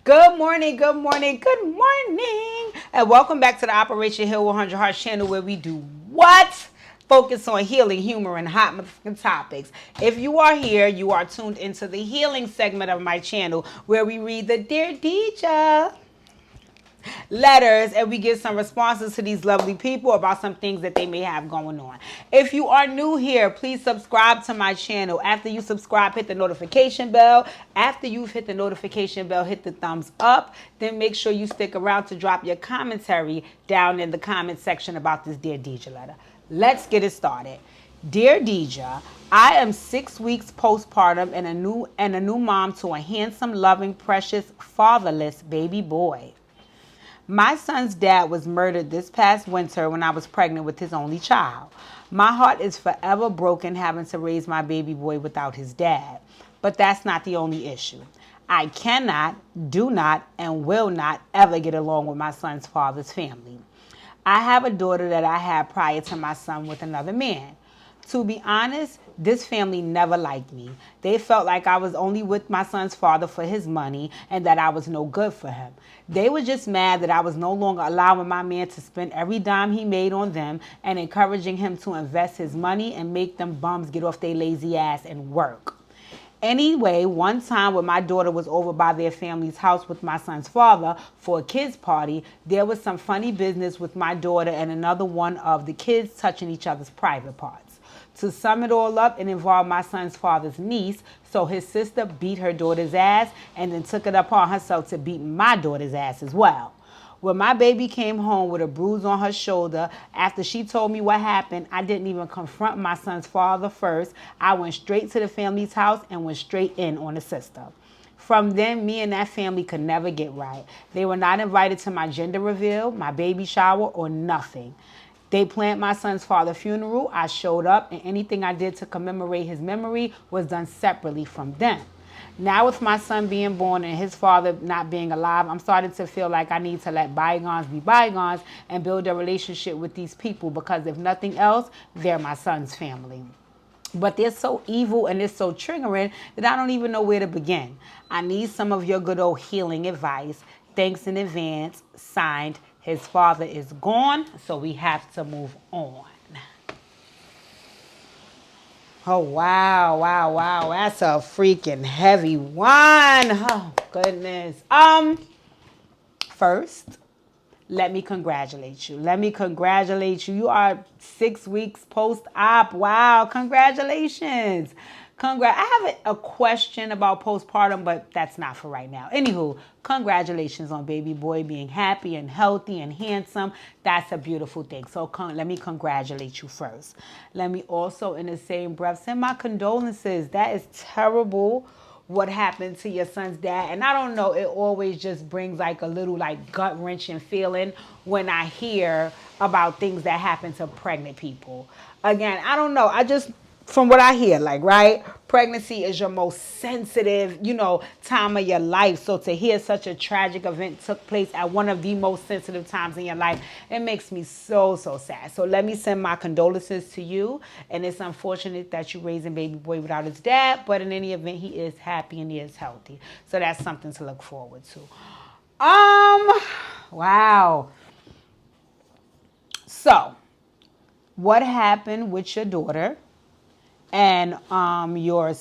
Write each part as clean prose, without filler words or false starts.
Good morning, good morning, good morning. And welcome back to the Operation Heal 100 Hearts channel where we do what? Focus on healing, humor, and hot motherfucking topics. If you are here, you are tuned into the healing segment of my channel where we read the Dear Deeja letters and we get some responses to these lovely people about some things that they may have going on. If you are new here, please subscribe to my channel. After you subscribe, hit the notification bell. After you've hit the notification bell, hit the thumbs up. Then make sure you stick around to drop your commentary down in the comment section about this Dear Deeja letter. Let's get it started. Dear Deeja, I am 6 weeks postpartum and a new mom to a handsome, loving, precious, fatherless baby boy. My son's dad was murdered this past winter when I was pregnant with his only child. My heart is forever broken having to raise my baby boy without his dad. But that's not the only issue. I cannot, do not, and will not ever get along with my son's father's family. I have a daughter that I had prior to my son with another man. To be honest, this family never liked me. They felt like I was only with my son's father for his money and that I was no good for him. They were just mad that I was no longer allowing my man to spend every dime he made on them and encouraging him to invest his money and make them bums get off their lazy ass and work. Anyway, one time when my daughter was over by their family's house with my son's father for a kids party, there was some funny business with my daughter and another one of the kids touching each other's private parts. To sum it all up, it involved my son's father's niece, so his sister beat her daughter's ass and then took it upon herself to beat my daughter's ass as well. When my baby came home with a bruise on her shoulder, after she told me what happened, I didn't even confront my son's father first. I went straight to the family's house and went straight in on the sister. From then, me and that family could never get right. They were not invited to my gender reveal, my baby shower, or nothing. They planned my son's father's funeral. I showed up, and anything I did to commemorate his memory was done separately from them. Now with my son being born and his father not being alive, I'm starting to feel like I need to let bygones be bygones and build a relationship with these people because if nothing else, they're my son's family. But they're so evil and it's so triggering that I don't even know where to begin. I need some of your good old healing advice. Thanks in advance. Signed, his father is gone, so we have to move on. Oh, wow, wow, wow. That's a freaking heavy one. Oh, goodness. First, let me congratulate you. Let me congratulate you. You are 6 weeks post-op. Wow, congratulations. I have a question about postpartum, but that's not for right now. Anywho, congratulations on baby boy being happy and healthy and handsome. That's a beautiful thing. So let me congratulate you first. Let me also, in the same breath, send my condolences. That is terrible what happened to your son's dad. And I don't know, it always just brings like a little like gut-wrenching feeling when I hear about things that happen to pregnant people. Again, I don't know. From what I hear, like, right, pregnancy is your most sensitive, time of your life. So to hear such a tragic event took place at one of the most sensitive times in your life, it makes me so, so sad. So let me send my condolences to you. And it's unfortunate that you're raising baby boy without his dad, but in any event, he is happy and he is healthy. So that's something to look forward to. Wow. So, what happened with your daughter and your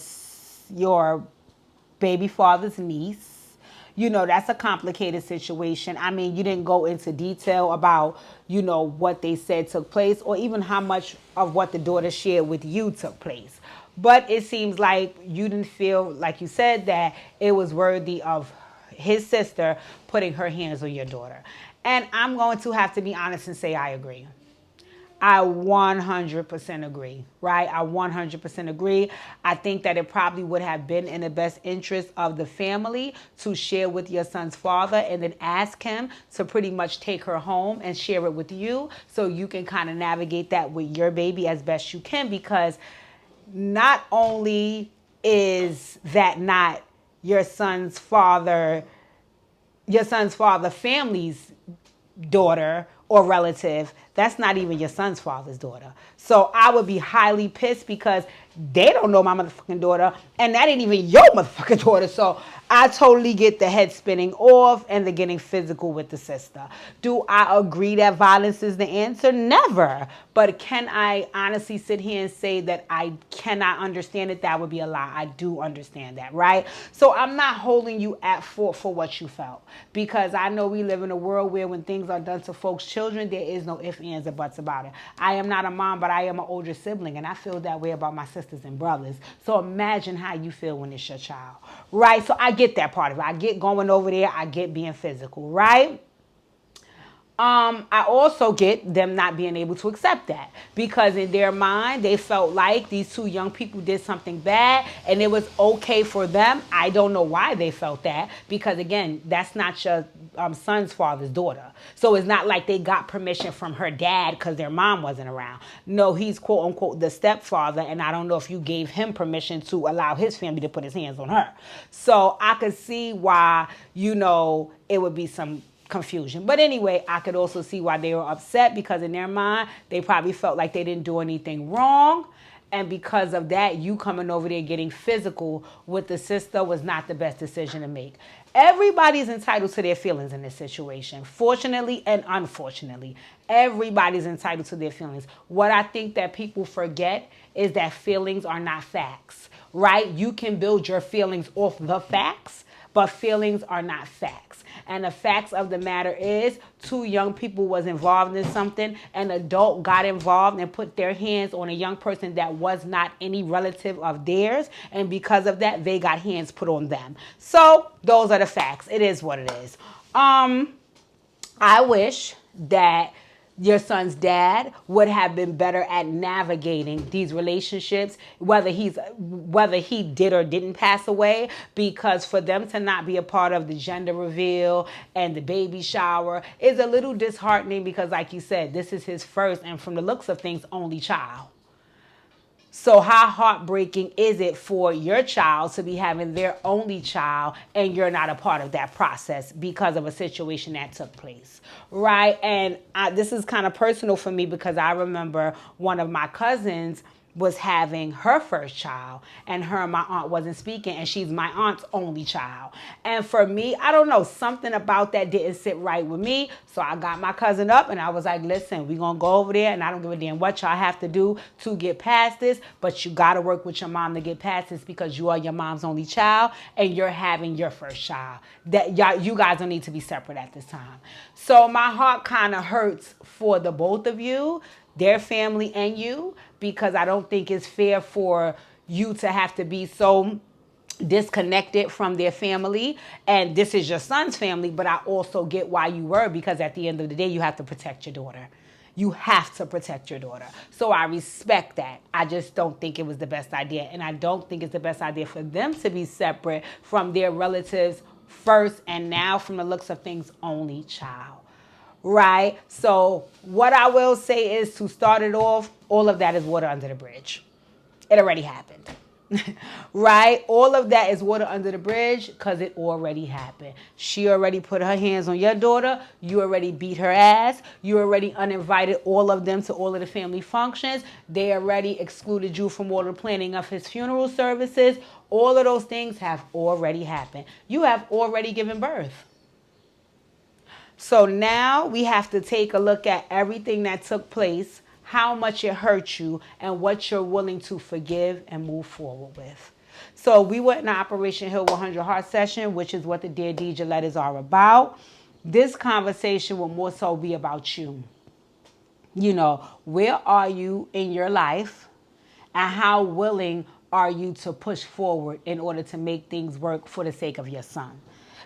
baby father's niece? That's a complicated situation. I mean, you didn't go into detail about, what they said took place or even how much of what the daughter shared with you took place. But it seems like you didn't feel, like you said, that it was worthy of his sister putting her hands on your daughter. And I'm going to have to be honest and say I agree. I 100% agree, right? I 100% agree. I think that it probably would have been in the best interest of the family to share with your son's father and then ask him to pretty much take her home and share it with you so you can kind of navigate that with your baby as best you can, because not only is that not your son's father family's daughter or relative, that's not even your son's father's daughter. So I would be highly pissed because They don't know my motherfucking daughter, and that ain't even your motherfucking daughter. So I totally get the head spinning off and the getting physical with the sister. Do I agree that violence is the answer? Never. But can I honestly sit here and say that I cannot understand it? That would be a lie. I do understand that, right? So I'm not holding you at fault for what you felt, because I know we live in a world where when things are done to folks' children, there is no ifs, ands, or buts about it. I am not a mom, but I am an older sibling, and I feel that way about my sisters and brothers. So imagine how you feel when it's your child, right? So I get that part of it. I get going over there. I get being physical, right? I also get them not being able to accept that, because in their mind they felt like these two young people did something bad and it was okay for them. I don't know why they felt that, because again, that's not your son's father's daughter. So it's not like they got permission from her dad because their mom wasn't around. No, he's quote unquote the stepfather, and I don't know if you gave him permission to allow his family to put his hands on her. So I could see why, it would be some confusion. But anyway, I could also see why they were upset, because in their mind, they probably felt like they didn't do anything wrong. And because of that, you coming over there getting physical with the sister was not the best decision to make. Everybody's entitled to their feelings in this situation. Fortunately and unfortunately, everybody's entitled to their feelings. What I think that people forget is that feelings are not facts, right? You can build your feelings off the facts, but feelings are not facts. And the facts of the matter is, two young people was involved in something. An adult got involved and put their hands on a young person that was not any relative of theirs. And because of that, they got hands put on them. So those are the facts. It is what it is. I wish that your son's dad would have been better at navigating these relationships, whether he did or didn't pass away, because for them to not be a part of the gender reveal and the baby shower is a little disheartening, because like you said, this is his first, and from the looks of things, only child. So how heartbreaking is it for your child to be having their only child and you're not a part of that process because of a situation that took place, right? And this is kind of personal for me, because I remember one of my cousins was having her first child, and her and my aunt wasn't speaking, and she's my aunt's only child. And for me, I don't know, something about that didn't sit right with me. So I got my cousin up and I was like, listen, we're gonna go over there, and I don't give a damn what y'all have to do to get past this, but you gotta work with your mom to get past this, because you are your mom's only child and you're having your first child. That you guys don't need to be separate at this time. So my heart kind of hurts for the both of you, their family and you, because I don't think it's fair for you to have to be so disconnected from their family. And this is your son's family, but I also get why you were, because at the end of the day, you have to protect your daughter. You have to protect your daughter. So I respect that. I just don't think it was the best idea. And I don't think it's the best idea for them to be separate from their relatives first, and now, from the looks of things, only child. Right? So what I will say is, to start it off, all of that is water under the bridge. It already happened. Right? All of that is water under the bridge, because it already happened. She already put her hands on your daughter. You already beat her ass. You already uninvited all of them to all of the family functions. They already excluded you from all the planning of his funeral services. All of those things have already happened. You have already given birth. So now we have to take a look at everything that took place, how much it hurt you, and what you're willing to forgive and move forward with. So we went in Operation Heal 100 Heart session, which is what the Dear Deidre letters are about. This conversation will more so be about you. Where are you in your life, and how willing are you to push forward in order to make things work for the sake of your son?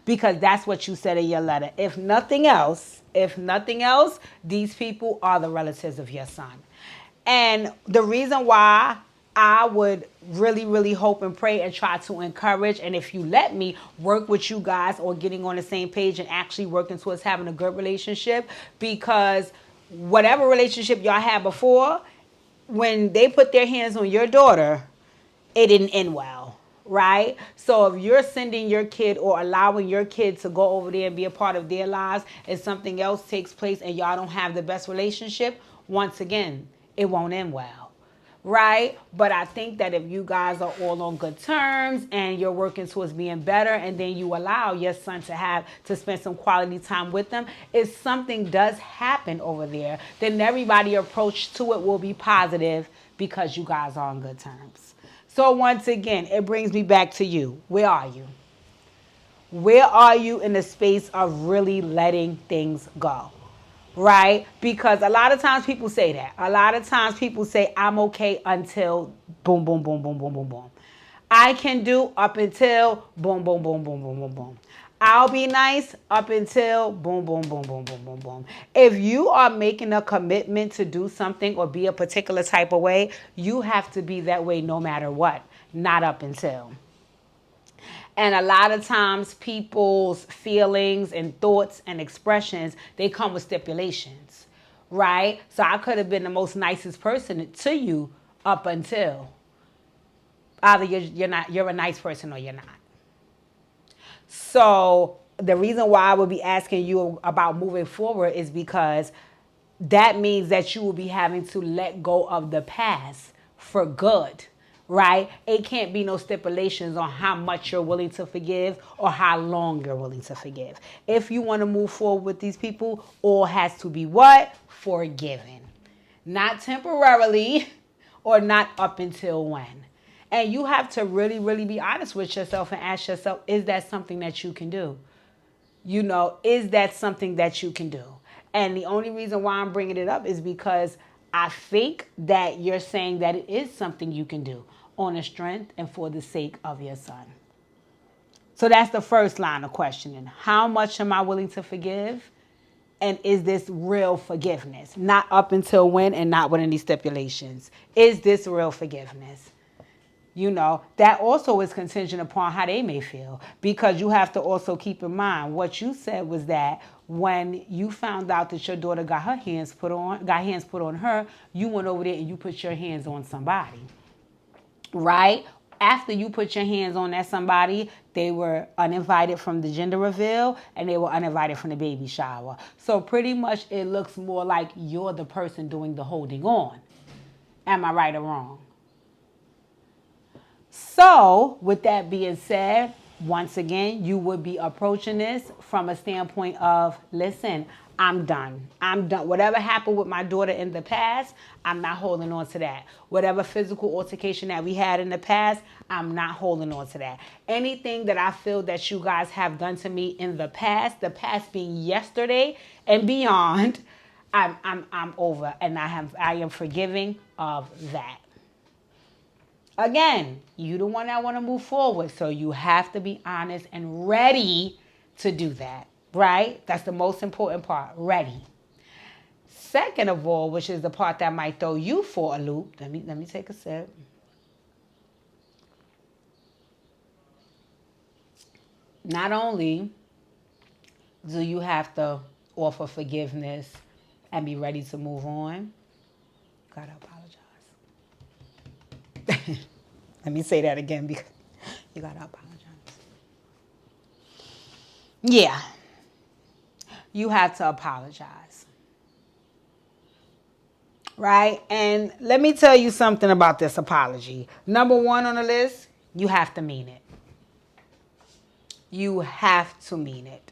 Because that's what you said in your letter. If nothing else, these people are the relatives of your son. And the reason why I would really, really hope and pray and try to encourage, and if you let me, work with you guys on getting on the same page and actually working towards having a good relationship, because whatever relationship y'all had before, when they put their hands on your daughter, it didn't end well. Right? So if you're sending your kid or allowing your kid to go over there and be a part of their lives, and something else takes place and y'all don't have the best relationship, once again, it won't end well. right? But I think that if you guys are all on good terms and you're working towards being better, and then you allow your son to spend some quality time with them, if something does happen over there, then everybody approach to it will be positive because you guys are on good terms. So once again, it brings me back to you. Where are you? Where are you in the space of really letting things go? Right? Because a lot of times people say that. A lot of times people say, I'm okay until boom, boom, boom, boom, boom, boom, boom. I can do up until boom, boom, boom, boom, boom, boom, boom. I'll be nice up until boom, boom, boom, boom, boom, boom, boom. If you are making a commitment to do something or be a particular type of way, you have to be that way no matter what, not up until. And a lot of times people's feelings and thoughts and expressions, they come with stipulations, right? So I could have been the most nicest person to you up until either you're a nice person or you're not. So the reason why I would be asking you about moving forward is because that means that you will be having to let go of the past for good, right? It can't be no stipulations on how much you're willing to forgive or how long you're willing to forgive. If you want to move forward with these people, all has to be what? Forgiven. Not temporarily or not up until when. And you have to really, really be honest with yourself and ask yourself, is that something that you can do? Is that something that you can do? And the only reason why I'm bringing it up is because I think that you're saying that it is something you can do on the strength and for the sake of your son. So that's the first line of questioning. How much am I willing to forgive? And is this real forgiveness? Not up until when and not with any stipulations. Is this real forgiveness? That also is contingent upon how they may feel, because you have to also keep in mind what you said was that when you found out that your daughter got hands put on her, you went over there and you put your hands on somebody, right? After you put your hands on that somebody, they were uninvited from the gender reveal and they were uninvited from the baby shower. So pretty much it looks more like you're the person doing the holding on. Am I right or wrong? So, with that being said, once again, you would be approaching this from a standpoint of, listen, I'm done. I'm done. Whatever happened with my daughter in the past, I'm not holding on to that. Whatever physical altercation that we had in the past, I'm not holding on to that. Anything that I feel that you guys have done to me in the past being yesterday and beyond, I'm over, and I am forgiving of that. Again, you the one that want to move forward, so you have to be honest and ready to do that, right? That's the most important part, ready. Second of all, which is the part that might throw you for a loop, let me take a sip. Not only do you have to offer forgiveness and be ready to move on, you gotta apologize. Let me say that again because you gotta apologize. Yeah, you have to apologize. Right? And let me tell you something about this apology. Number one on the list, you have to mean it. You have to mean it.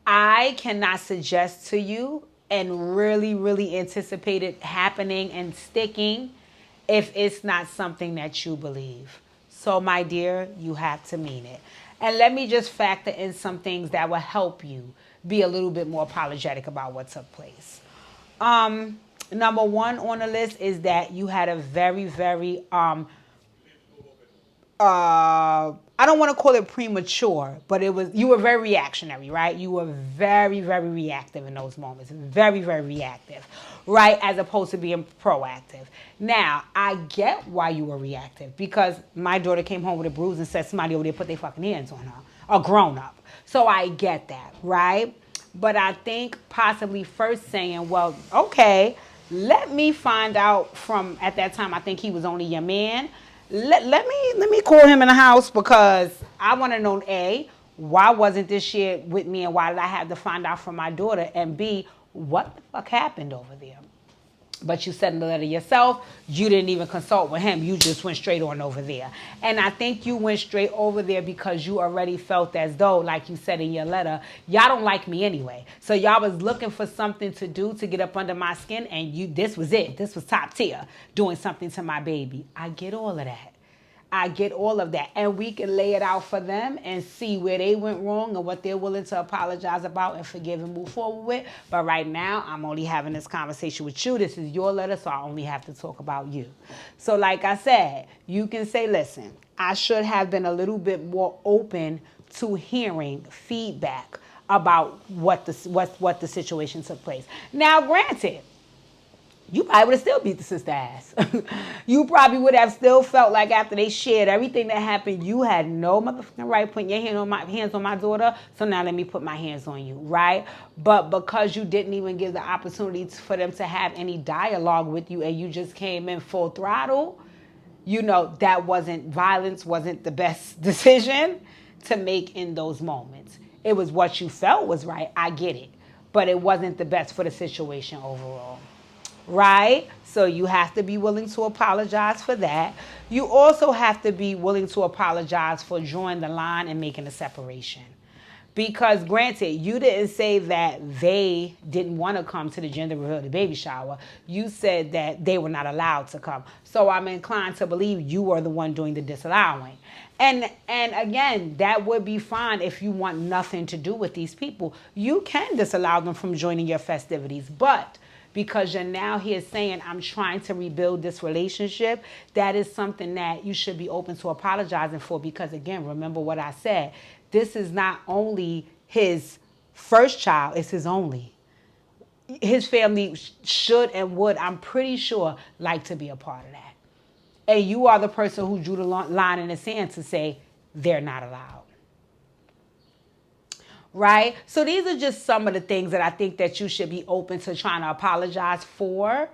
I cannot suggest to you and really, really anticipate it happening and sticking if it's not something that you believe. So, my dear, you have to mean it. And let me just factor in some things that will help you be a little bit more apologetic about what took place. Number one on the list is that you had a very, very I don't want to call it premature, but you were very reactionary, right? You were very, very reactive in those moments. Very, very reactive, right? As opposed to being proactive. Now, I get why you were reactive, because my daughter came home with a bruise and said somebody over there put their fucking hands on her, a grown up. So I get that, right? But I think possibly first saying, well, okay, let me find out from, at that time, I think he was only your man. Let me call him in the house, because I want to know, A, why wasn't this shit with me, and why did I have to find out from my daughter, and B, what the fuck happened over there? But you sent the letter yourself. You didn't even consult with him. You just went straight on over there. And I think you went straight over there because you already felt as though, like you said in your letter, y'all don't like me anyway. So y'all was looking for something to do to get up under my skin, and this was it. This was top tier, doing something to my baby. I get all of that. I get all of that. And we can lay it out for them and see where they went wrong and what they're willing to apologize about and forgive and move forward with. But right now, I'm only having this conversation with you. This is your letter, so I only have to talk about you. So like I said, you can say, listen, I should have been a little bit more open to hearing feedback about what the situation took place. Now, granted, you probably would have still beat the sister ass. You probably would have still felt like after they shared everything that happened, you had no motherfucking right putting your hands on my daughter, so now let me put my hands on you, right? But because you didn't even give the opportunity for them to have any dialogue with you and you just came in full throttle, that violence wasn't the best decision to make in those moments. It was what you felt was right, I get it, but it wasn't the best for the situation overall. Right? So you have to be willing to apologize for that. You also have to be willing to apologize for drawing the line and making a separation. Because granted, you didn't say that they didn't want to come to the gender reveal, the baby shower. You said that they were not allowed to come. So I'm inclined to believe you are the one doing the disallowing. And again, that would be fine if you want nothing to do with these people. You can disallow them from joining your festivities, but because you're now here saying, I'm trying to rebuild this relationship, that is something that you should be open to apologizing for. Because again, remember what I said, this is not only his first child, it's his only. His family should and would, I'm pretty sure, like to be a part of that. And you are the person who drew the line in the sand to say, they're not allowed. Right? So these are just some of the things that I think that you should be open to trying to apologize for,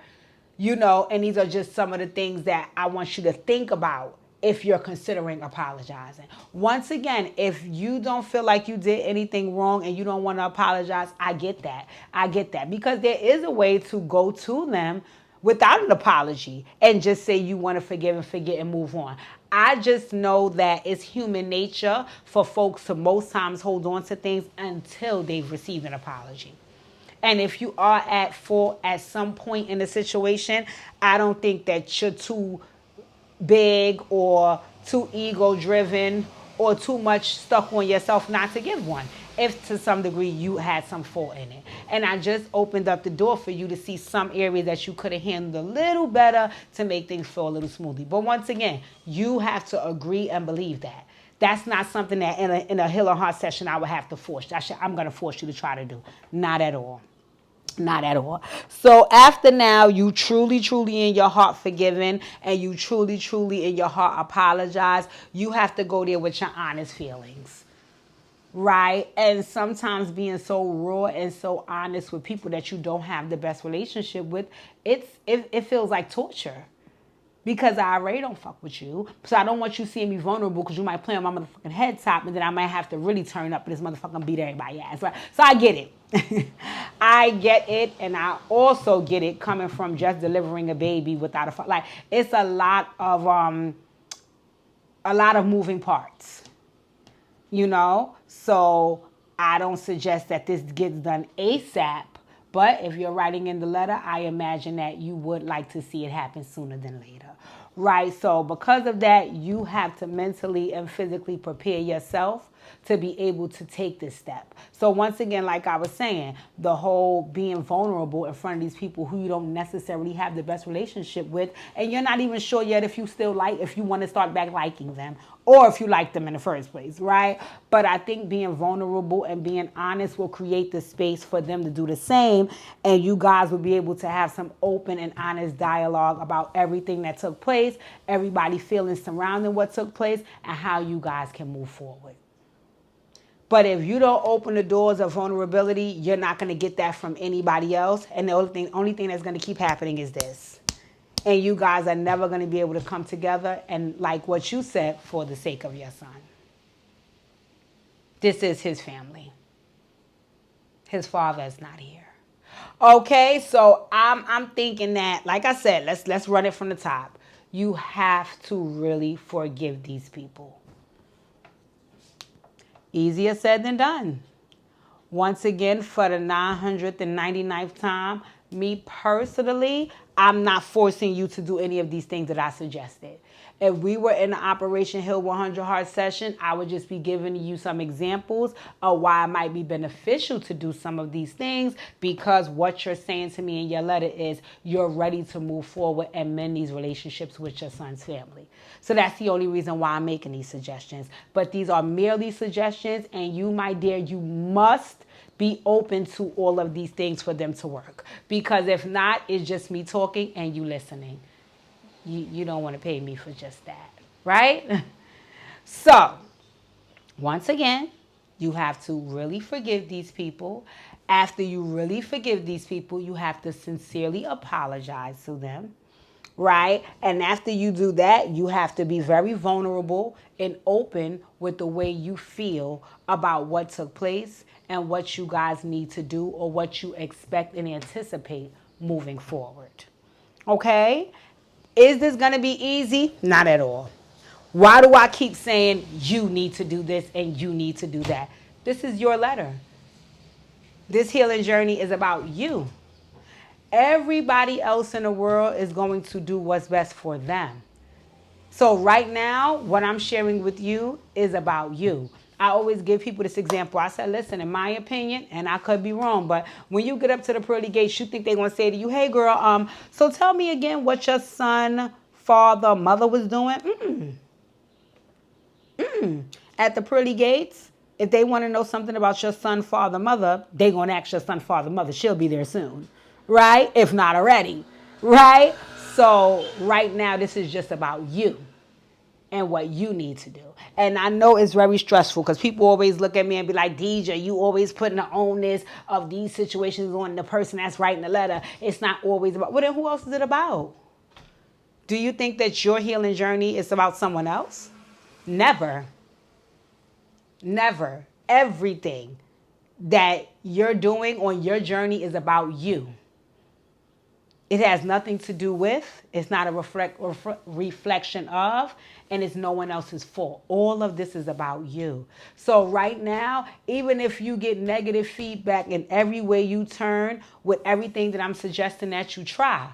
and these are just some of the things that I want you to think about if you're considering apologizing. Once again, if you don't feel like you did anything wrong and you don't want to apologize, I get that. Because there is a way to go to them without an apology and just say you want to forgive and forget and move on. I just know that it's human nature for folks to most times hold on to things until they've received an apology. And if you are at fault at some point in the situation, I don't think that you're too big or too ego-driven or too much stuck on yourself not to give one, if to some degree you had some fault in it. And I just opened up the door for you to see some areas that you could have handled a little better to make things flow a little smoothly. But once again, you have to agree and believe that. That's not something that in a Hill and Heart session I would have to force. I'm going to force you to try to do. Not at all. Not at all. So after now, you truly in your heart forgiven and you truly in your heart apologize. You have to go there with your honest feelings. Right? And sometimes being so raw and so honest with people that you don't have the best relationship with, it feels like torture. Because I already don't fuck with you. So I don't want you seeing me vulnerable because you might play on my motherfucking head top and then I might have to really turn up and this motherfucking beat everybody's ass. Right? So I get it. I get it, and I also get it coming from just delivering a baby without a fuck. Like, it's a lot of moving parts. So I don't suggest that this gets done ASAP, but if you're writing in the letter, I imagine that you would like to see it happen sooner than later, right? So because of that, you have to mentally and physically prepare yourself to be able to take this step. So once again, like I was saying, the whole being vulnerable in front of these people who you don't necessarily have the best relationship with, and you're not even sure yet if you want to start back liking them, or if you like them in the first place, right? But I think being vulnerable and being honest will create the space for them to do the same, and you guys will be able to have some open and honest dialogue about everything that took place, everybody feeling surrounding what took place, and how you guys can move forward. But if you don't open the doors of vulnerability, you're not going to get that from anybody else. And the only thing that's going to keep happening is this. And you guys are never going to be able to come together and, like what you said, for the sake of your son. This is his family. His father is not here. Okay, so I'm thinking that, like I said, let's run it from the top. You have to really forgive these people. Easier said than done. Once again, for the 999th time, me personally, I'm not forcing you to do any of these things that I suggested. If we were in the Operation Heal 100 Heart session, I would just be giving you some examples of why it might be beneficial to do some of these things, because what you're saying to me in your letter is you're ready to move forward and mend these relationships with your son's family. So that's the only reason why I'm making these suggestions. But these are merely suggestions, and you, my dear, you must be open to all of these things for them to work. Because if not, it's just me talking and you listening. You don't want to pay me for just that, right? So, once again, you have to really forgive these people. After you really forgive these people, you have to sincerely apologize to them, right? And after you do that, you have to be very vulnerable and open with the way you feel about what took place and what you guys need to do or what you expect and anticipate moving forward. Okay? Is this going to be easy? Not at all. Why do I keep saying you need to do this and you need to do that? This is your letter. This healing journey is about you. Everybody else in the world is going to do what's best for them. So right now, what I'm sharing with you is about you. I always give people this example. I said, listen, in my opinion, and I could be wrong, but when you get up to the pearly gates, you think they're going to say to you, hey, girl, so tell me again what your son, father, mother was doing. At the pearly gates, if they want to know something about your son, father, mother, they're going to ask your son, father, mother. She'll be there soon, right? If not already, right? So right now, this is just about you and what you need to do. And I know it's very stressful because people always look at me and be like, DJ, you always putting the onus of these situations on the person that's writing the letter. It's not always about, well, then who else is it about? Do you think that your healing journey is about someone else? Never. Never. Everything that you're doing on your journey is about you. It has nothing to do with, it's not a reflection of, and it's no one else's fault. All of this is about you. So right now, even if you get negative feedback in every way you turn with everything that I'm suggesting that you try,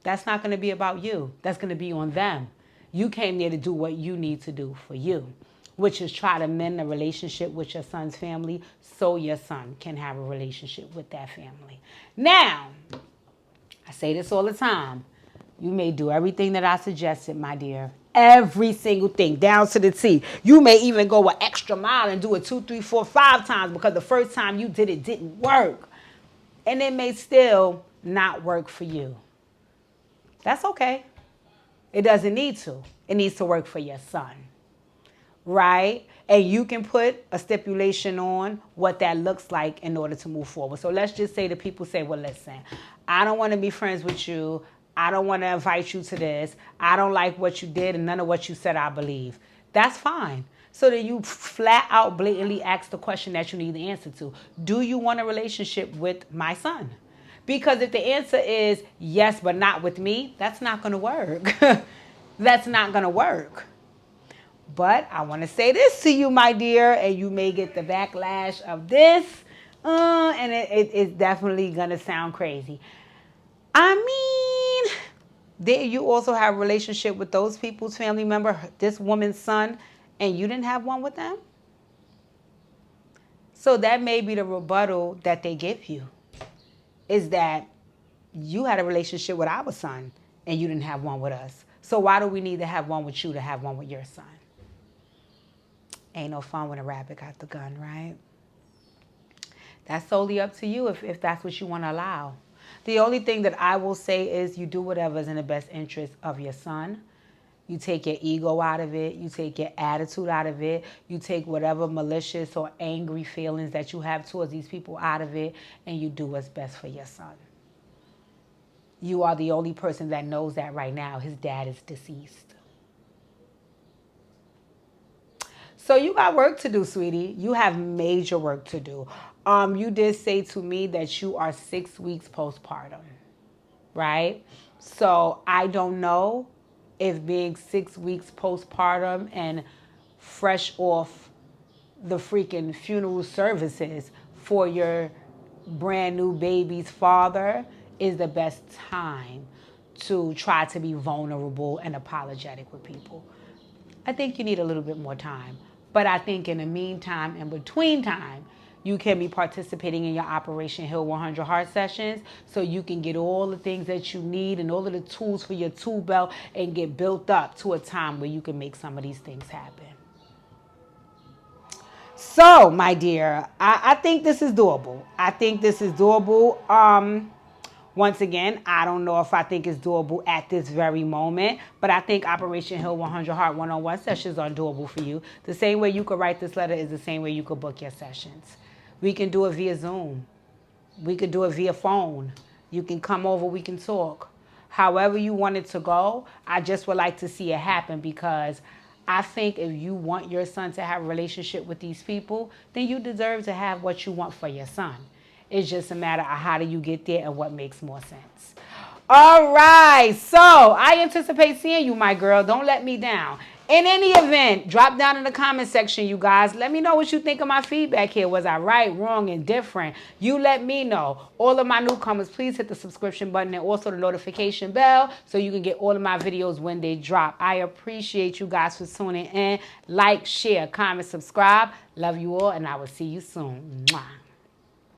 that's not going to be about you. That's going to be on them. You came there to do what you need to do for you, which is try to mend the relationship with your son's family so your son can have a relationship with that family. Now, I say this all the time. You may do everything that I suggested, my dear. Every single thing, down to the T. You may even go an extra mile and do it 2, 3, 4, 5 times because the first time you did it didn't work. And it may still not work for you. That's okay. It doesn't need to. It needs to work for your son. Right? And you can put a stipulation on what that looks like in order to move forward. So let's just say that people say, well, listen, I don't want to be friends with you. I don't want to invite you to this. I don't like what you did and none of what you said I believe. That's fine. So that you flat out blatantly ask the question that you need the answer to. Do you want a relationship with my son? Because if the answer is yes, but not with me, that's not going to work. That's not going to work. But I want to say this to you, my dear, and you may get the backlash of this, and it's definitely going to sound crazy. I mean, did you also have a relationship with those people's family member, this woman's son, and you didn't have one with them? So that may be the rebuttal that they give you, is that you had a relationship with our son, and you didn't have one with us. So why do we need to have one with you to have one with your son? Ain't no fun when a rabbit got the gun, right? That's solely up to you if that's what you want to allow. The only thing that I will say is you do whatever is in the best interest of your son. You take your ego out of it. You take your attitude out of it. You take whatever malicious or angry feelings that you have towards these people out of it, and you do what's best for your son. You are the only person that knows that right now. His dad is deceased. So you got work to do, sweetie. You have major work to do. You did say to me that you are 6 weeks postpartum, right? So I don't know if being 6 weeks postpartum and fresh off the freaking funeral services for your brand new baby's father is the best time to try to be vulnerable and apologetic with people. I think you need a little bit more time. But I think in the meantime, in between time, you can be participating in your Operation Heal 100 Heart sessions so you can get all the things that you need and all of the tools for your tool belt and get built up to a time where you can make some of these things happen. So, my dear, I think this is doable. I think this is doable. Once again, I don't know if I think it's doable at this very moment, but I think Operation Heal 100 Heart one-on-one sessions are doable for you. The same way you could write this letter is the same way you could book your sessions. We can do it via Zoom. We could do it via phone. You can come over, we can talk. However you want it to go, I just would like to see it happen because I think if you want your son to have a relationship with these people, then you deserve to have what you want for your son. It's just a matter of how do you get there and what makes more sense. All right, so I anticipate seeing you, my girl. Don't let me down. In any event, drop down in the comment section, you guys. Let me know what you think of my feedback here. Was I right, wrong, and different? You let me know. All of my newcomers, please hit the subscription button and also the notification bell so you can get all of my videos when they drop. I appreciate you guys for tuning in. Like, share, comment, subscribe. Love you all, and I will see you soon. Mwah.